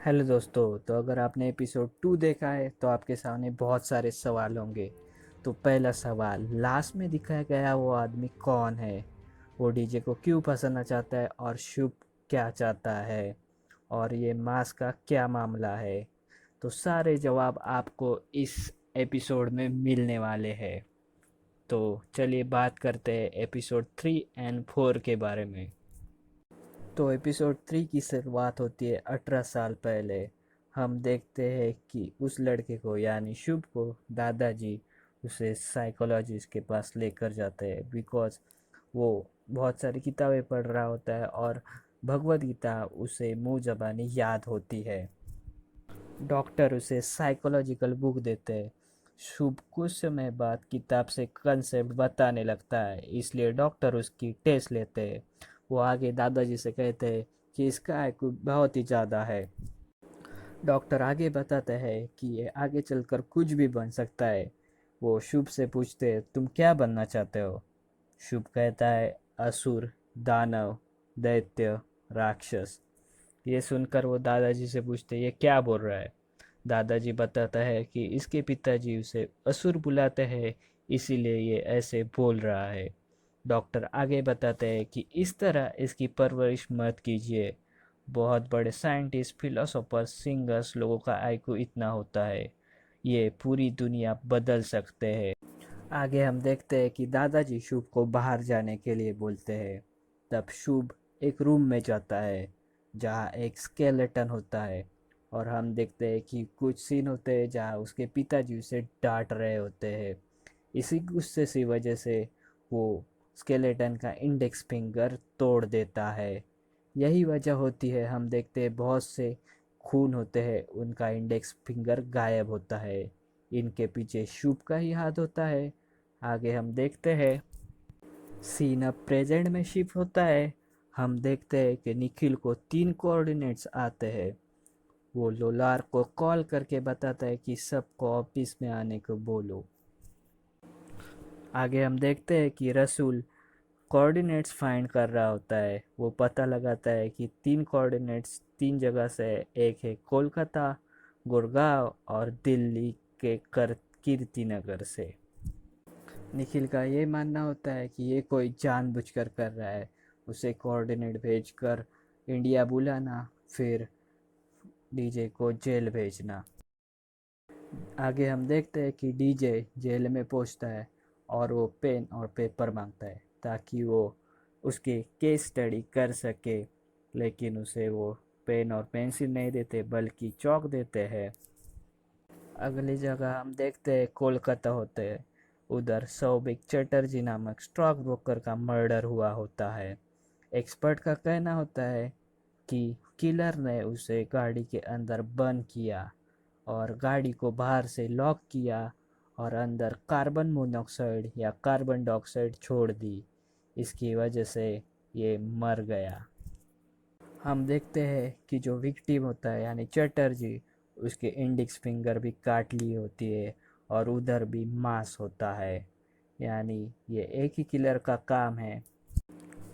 Hello दोस्तों। तो अगर आपने एपिसोड 2 देखा है तो आपके सामने बहुत सारे सवाल होंगे। तो पहला सवाल, लास्ट में दिखाया गया वो आदमी कौन है? वो डीजे को क्यों फंसाना चाहता है और शुभ क्या चाहता है? और ये मास्क का क्या मामला है? तो सारे जवाब आपको इस एपिसोड में मिलने वाले हैं। तो चलिए बात करते हैं एपिसोड 3 और 4 के बारे में। तो एपिसोड 3 की शुरुआत होती है 18 साल पहले। हम देखते हैं कि उस लड़के को यानी शुभ को दादाजी उसे साइकोलॉजिस्ट के पास लेकर जाते हैं, बिकॉज वो बहुत सारी किताबें पढ़ रहा होता है और भगवद गीता उसे मुंह जबानी याद होती है। डॉक्टर उसे साइकोलॉजिकल बुक देते हैं। शुभ कुछ समय बाद किताब से कंसेप्ट बताने लगता है, इसलिए डॉक्टर उसकी टेस्ट लेते हैं। वो आगे दादाजी से कहते हैं कि इसका आईक्यू बहुत ही ज़्यादा है। डॉक्टर आगे बताते हैं कि ये आगे चलकर कुछ भी बन सकता है। वो शुभ से पूछते हैं, तुम क्या बनना चाहते हो? शुभ कहता है, असुर, दानव, दैत्य, राक्षस। ये सुनकर वो दादाजी से पूछते, ये क्या बोल रहा है? दादाजी बताता है कि इसके पिताजी उसे असुर बुलाते हैं, इसीलिए ये ऐसे बोल रहा है। डॉक्टर आगे बताते हैं कि इस तरह इसकी परवरिश मत कीजिए। बहुत बड़े साइंटिस्ट, फिलोसोफर, सिंगर्स लोगों का आईक्यू इतना होता है, ये पूरी दुनिया बदल सकते हैं। आगे हम देखते हैं कि दादाजी शुभ को बाहर जाने के लिए बोलते हैं। तब शुभ एक रूम में जाता है जहाँ एक स्केलेटन होता है, और हम देखते हैं कि कुछ सीन होते हैं जहाँ उसके पिताजी उसे डांट रहे होते हैं। इसी गुस्से की वजह से वो स्केलेटन का इंडेक्स फिंगर तोड़ देता है। यही वजह होती है, हम देखते हैं बहुत से खून होते हैं, उनका इंडेक्स फिंगर गायब होता है। इनके पीछे शुभ का ही हाथ होता है। आगे हम देखते हैं सीन अब प्रेजेंट में शिफ्ट होता है। हम देखते हैं कि निखिल को 3 कोऑर्डिनेट्स आते हैं। वो लोलार को कॉल करके बताता है कि सबको ऑफिस में आने को बोलो। आगे हम देखते हैं कि रसूल कोऑर्डिनेट्स फाइंड कर रहा होता है। वो पता लगाता है कि 3 कोऑर्डिनेट्स 3 जगह से, एक है कोलकाता, गुड़गांव और दिल्ली के कर कीर्तिनगर से। निखिल का ये मानना होता है कि ये कोई जानबूझकर कर रहा है, उसे कोऑर्डिनेट भेजकर इंडिया बुलाना, फिर डीजे को जेल भेजना। आगे हम देखते हैं कि डीजे जेल में पहुंचता है और वो पेन और पेपर मांगता है ताकि वो उसकी केस स्टडी कर सके, लेकिन उसे वो पेन और पेंसिल नहीं देते बल्कि चौक देते हैं। अगली जगह हम देखते हैं कोलकाता होते हैं। उधर सौभिक चटर्जी नामक स्टॉक ब्रोकर का मर्डर हुआ होता है। एक्सपर्ट का कहना होता है कि किलर ने उसे गाड़ी के अंदर बंद किया और गाड़ी को बाहर से लॉक किया और अंदर कार्बन मोनोऑक्साइड या कार्बन डाइऑक्साइड छोड़ दी। इसकी वजह से ये मर गया। हम देखते हैं कि जो विक्टिम होता है यानी चटर्जी, उसके इंडेक्स फिंगर भी काट ली होती है और उधर भी मांस होता है, यानी ये एक ही किलर का काम है।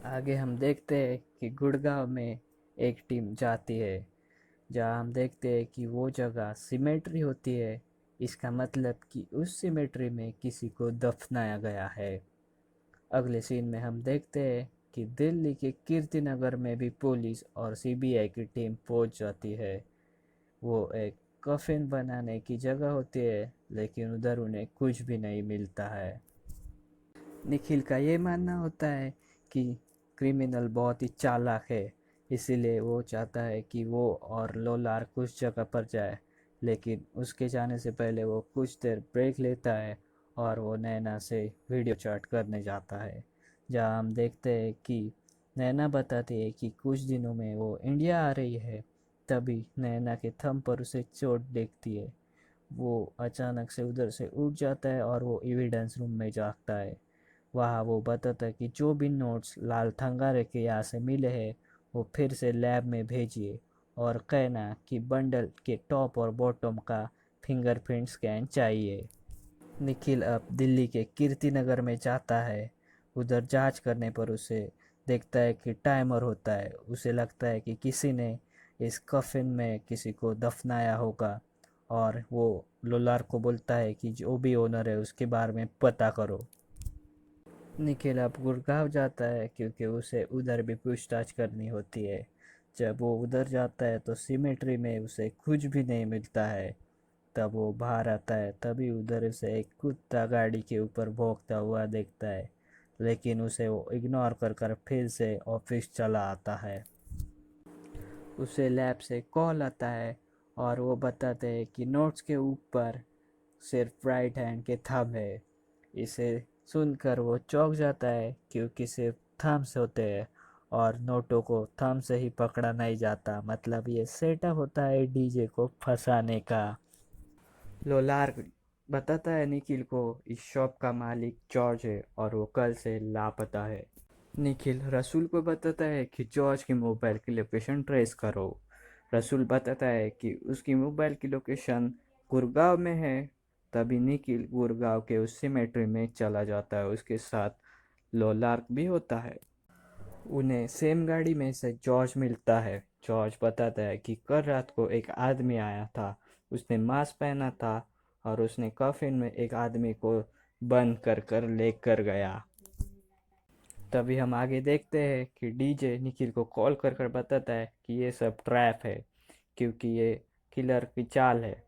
आगे हम देखते हैं कि गुड़गांव में एक टीम जाती है जहाँ हम देखते हैं कि वो जगह सिमेट्री होती है। इसका मतलब कि उस सिमेट्री में किसी को दफनाया गया है। अगले सीन में हम देखते हैं कि दिल्ली के कीर्तिनगर में भी पुलिस और सीबीआई की टीम पहुंच जाती है। वो एक कफिन बनाने की जगह होती है, लेकिन उधर उन्हें कुछ भी नहीं मिलता है। निखिल का ये मानना होता है कि क्रिमिनल बहुत ही चालाक है, इसीलिए वो चाहता है कि वो और लोलार कुछ जगह पर जाए, लेकिन उसके जाने से पहले वो कुछ देर ब्रेक लेता है और वो नैना से वीडियो चैट करने जाता है, जहाँ हम देखते हैं कि नैना बताती है कि कुछ दिनों में वो इंडिया आ रही है। तभी नैना के थंब पर उसे चोट दिखती है। वो अचानक से उधर से उठ जाता है और वो एविडेंस रूम में जाता है। वहाँ वो बताता है कि जो भी नोट्स लाल थंगारे के यहाँ से मिले हैं वो फिर से लैब में भेजिए, और कहना कि बंडल के टॉप और बॉटम का फिंगरप्रिंट स्कैन चाहिए। निखिल अब दिल्ली के कीर्तिनगर में जाता है। उधर जांच करने पर उसे देखता है कि टाइमर होता है। उसे लगता है कि किसी ने इस कफिन में किसी को दफनाया होगा। और वो लोलार को बोलता है कि जो भी ओनर है उसके बारे में पता करो। निखिल अब गुड़गांव जाता है क्योंकि उसे उधर भी पूछताछ करनी होती है। जब वो उधर जाता है तो सिमेट्री में उसे कुछ भी नहीं मिलता है। तब वो बाहर आता है, तभी उधर उसे एक कुत्ता गाड़ी के ऊपर भौंकता हुआ देखता है, लेकिन उसे वो इग्नोर कर कर फिर से ऑफिस चला आता है। उसे लैब से कॉल आता है और वो बताते हैं कि नोट्स के ऊपर सिर्फ राइट हैंड के थंब है। इसे सुनकर वो चौंक जाता है क्योंकि सिर्फ थम्स होते हैं और नोटों को थंब से ही पकड़ा नहीं जाता। मतलब ये सेटअप होता है डीजे को फंसाने का। लोलार बताता है निखिल को इस शॉप का मालिक जॉर्ज है और वो कल से लापता है। निखिल रसूल को बताता है कि जॉर्ज की मोबाइल की लोकेशन ट्रेस करो। रसूल बताता है कि उसकी मोबाइल की लोकेशन गुड़गांव में है। तभी निखिल गुड़गांव के उस सिमेट्री में चला जाता है, उसके साथ लोलार्क भी होता है। उन्हें सेम गाड़ी में से जॉर्ज मिलता है। जॉर्ज बताता है कि कल रात को एक आदमी आया था, उसने मास्क पहना था और उसने कफिन में एक आदमी को बंद कर कर लेकर गया। तभी हम आगे देखते हैं कि डीजे निखिल को कॉल कर कर बताता है कि ये सब ट्रैप है, क्योंकि ये किलर की चाल है।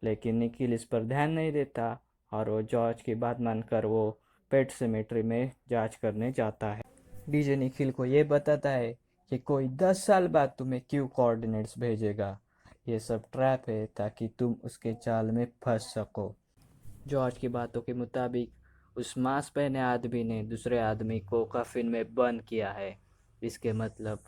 लेकिन निखिल इस पर ध्यान नहीं देता और वो जॉर्ज की बात मानकर वो पेट सेमेट्री में जांच करने जाता है। डीजे निखिल को ये बताता है कि कोई 10 साल बाद तुम्हें क्यों कोऑर्डिनेट्स भेजेगा। ये सब ट्रैप है ताकि तुम उसके जाल में फंस सको। जॉर्ज की बातों के मुताबिक उस मास्क पहने आदमी ने दूसरे आदमी को कफिन में बंद किया है। इसके मतलब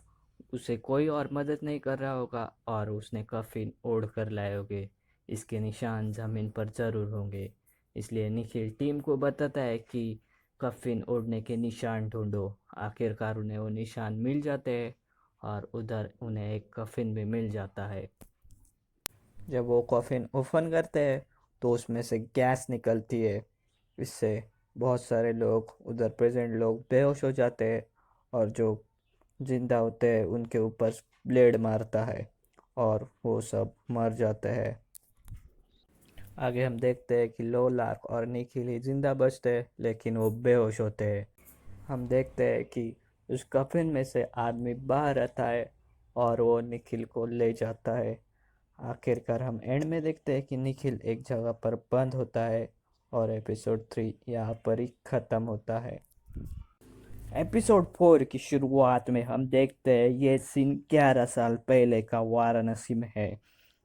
उसे कोई और मदद नहीं कर रहा होगा और उसने कफिन ओढ़ कर लाए होंगे। इसके निशान ज़मीन पर ज़रूर होंगे। इसलिए निखिल टीम को बताता है कि कफिन ओढ़ने के निशान ढूंढो। आखिरकार उन्हें वो निशान मिल जाते हैं और उधर उन्हें एक कफिन भी मिल जाता है। जब वो कॉफ़िन ओपन करते हैं तो उसमें से गैस निकलती है। इससे बहुत सारे लोग, उधर प्रेजेंट लोग, बेहोश हो जाते हैं और जो जिंदा होते हैं उनके ऊपर ब्लेड मारता है और वो सब मर जाते हैं। आगे हम देखते हैं कि लोलार्क और निखिल ही जिंदा बचते हैं, लेकिन वो बेहोश होते हैं। हम देखते हैं कि उस कफिन में से आदमी बाहर आता है और वो निखिल को ले जाता है। आखिरकार हम एंड में देखते हैं कि निखिल एक जगह पर बंद होता है और एपिसोड 3 यहाँ पर ही ख़त्म होता है। एपिसोड 4 की शुरुआत में हम देखते हैं ये सीन 11 साल पहले का वाराणसी में है।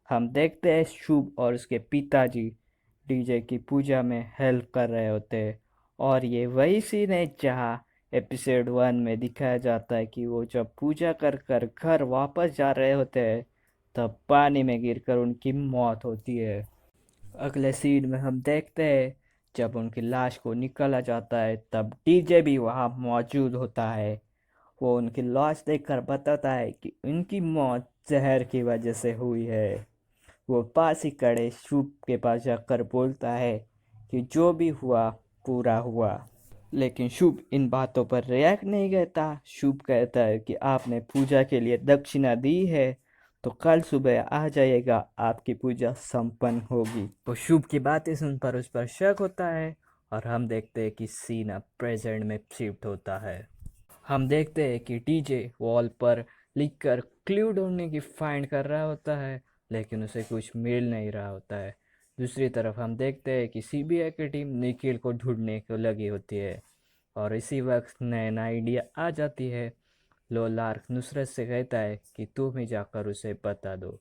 हम देखते हैं शुभ और उसके पिताजी डीजे की पूजा में हेल्प कर रहे होते हैं और ये वही सीन है जहाँ एपिसोड 1 में दिखाया जाता है कि वो जब पूजा कर कर घर वापस जा रहे होते हैं तब पानी में गिरकर उनकी मौत होती है। अगले सीन में हम देखते हैं जब उनकी लाश को निकाला जाता है तब डीजे भी वहाँ मौजूद होता है। वो उनकी लाश देखकर बताता है कि उनकी मौत जहर की वजह से हुई है। वो पास ही खड़े शुभ के पास जाकर बोलता है कि जो भी हुआ पूरा हुआ। लेकिन शुभ इन बातों पर रिएक्ट नहीं करता। शुभ कहता है कि आपने पूजा के लिए दक्षिणा दी है तो कल सुबह आ जाइएगा, आपकी पूजा संपन्न होगी। तो शुभ की बातें सुनकर उस पर शक होता है और हम देखते हैं कि सीन अब प्रेजेंट में शिफ्ट होता है। हम देखते हैं कि डीजे वॉल पर लिखकर क्लू ढूंढने की फाइंड कर रहा होता है, लेकिन उसे कुछ मिल नहीं रहा होता है। दूसरी तरफ हम देखते हैं कि सीबीआई की टीम निखिल को ढूंढने को लगी होती है और इसी वक्त नया आइडिया आ जाती है। लोलार्क नुसरत से कहता है कि तुम ही जाकर उसे बता दो।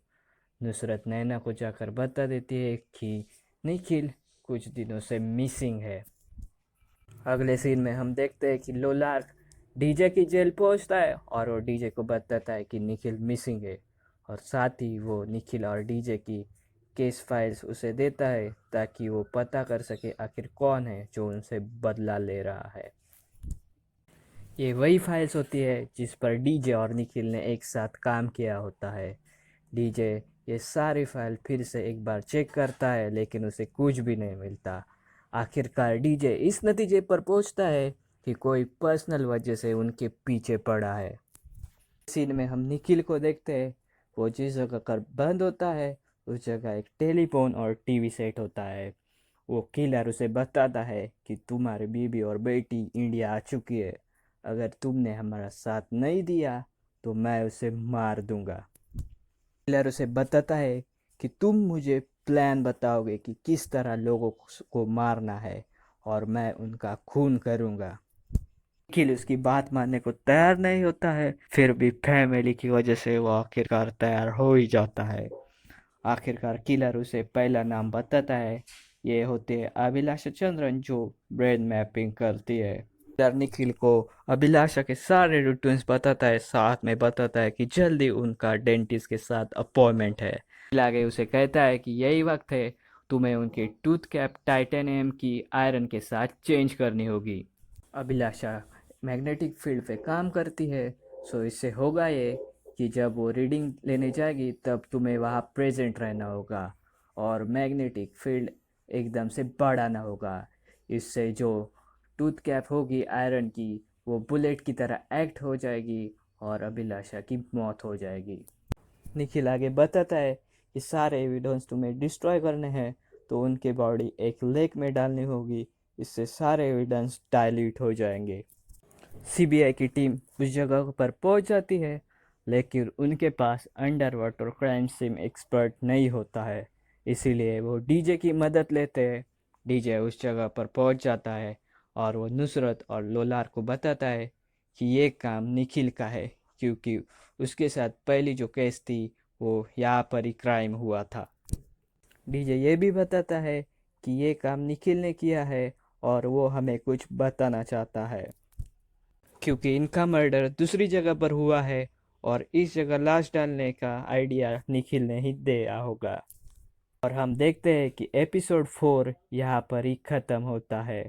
नुसरत नैना को जाकर बता देती है कि निखिल कुछ दिनों से मिसिंग है। अगले सीन में हम देखते हैं कि लोलार्क डीजे की जेल पहुंचता है और वो डीजे को बताता है कि निखिल मिसिंग है और साथ ही वो निखिल और डीजे की केस फाइल्स उसे देता है ताकि वो पता कर सके आखिर कौन है जो उनसे बदला ले रहा है। ये वही फाइल्स होती है जिस पर डीजे और निखिल ने एक साथ काम किया होता है। डीजे ये सारी फाइल फिर से एक बार चेक करता है लेकिन उसे कुछ भी नहीं मिलता। आखिरकार डीजे इस नतीजे पर पहुंचता है कि कोई पर्सनल वजह से उनके पीछे पड़ा है। सीन में हम निखिल को देखते हैं, वो जिस जगह पर बंद होता है उस जगह एक टेलीफोन और टीवी सेट होता है। वो किलर उसे बताता है कि तुम्हारी बीबी और बेटी इंडिया आ चुकी है, अगर तुमने हमारा साथ नहीं दिया तो मैं उसे मार दूंगा। किलर उसे बताता है कि तुम मुझे प्लान बताओगे कि किस तरह लोगों को मारना है और मैं उनका खून करूंगा। निखिल उसकी बात मानने को तैयार नहीं होता है, फिर भी फैमिली की वजह से वो आखिरकार तैयार हो ही जाता है। आखिरकार किलर उसे पहला नाम बताता है। ये होते हैं अभिलाषा चंद्रन जो ब्रेन मैपिंग करती है। किलर निखिल को अभिलाषा के सारे रूटीन्स बताता है, साथ में बताता है कि जल्दी उनका डेंटिस्ट के साथ अपॉइंटमेंट है। निखिल आगे उसे कहता है कि यही वक्त है, तुम्हें उनकी टूथ कैप टाइटेनियम की आयरन के साथ चेंज करनी होगी। अभिलाषा मैग्नेटिक फील्ड पे काम करती है, सो इससे होगा ये कि जब वो रीडिंग लेने जाएगी तब तुम्हें वहाँ प्रेजेंट रहना होगा और मैग्नेटिक फील्ड एकदम से बढ़ाना होगा। इससे जो टूथ कैप होगी आयरन की वो बुलेट की तरह एक्ट हो जाएगी और अभिलाषा की मौत हो जाएगी। निखिल आगे बताता है कि सारे एविडेंस तुम्हें डिस्ट्रॉय करने हैं तो उनके बॉडी एक लेक में डालनी होगी, इससे सारे एविडेंस डाइल्यूट हो जाएंगे। सीबीआई की टीम उस जगह पर पहुंच जाती है, लेकिन उनके पास underwater crime scene expert नहीं होता है, इसीलिए वो डीजे की मदद लेते हैं। डीजे उस जगह पर पहुंच जाता है और वो नुसरत और लोलार को बताता है कि ये काम निखिल का है, क्योंकि उसके साथ पहली जो केस थी वो यहाँ पर ही क्राइम हुआ था। डीजे ये भी बताता है कि ये काम निखिल ने किया है और वो हमें कुछ बताना चाहता है, क्योंकि इनका मर्डर दूसरी जगह पर हुआ है और इस जगह लाश डालने का आइडिया निखिल ने ही दिया होगा। और हम देखते हैं कि एपिसोड 4 यहाँ पर ही ख़त्म होता है।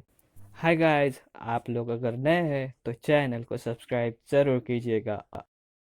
हाय गाइस, आप लोग अगर नए हैं तो चैनल को सब्सक्राइब ज़रूर कीजिएगा।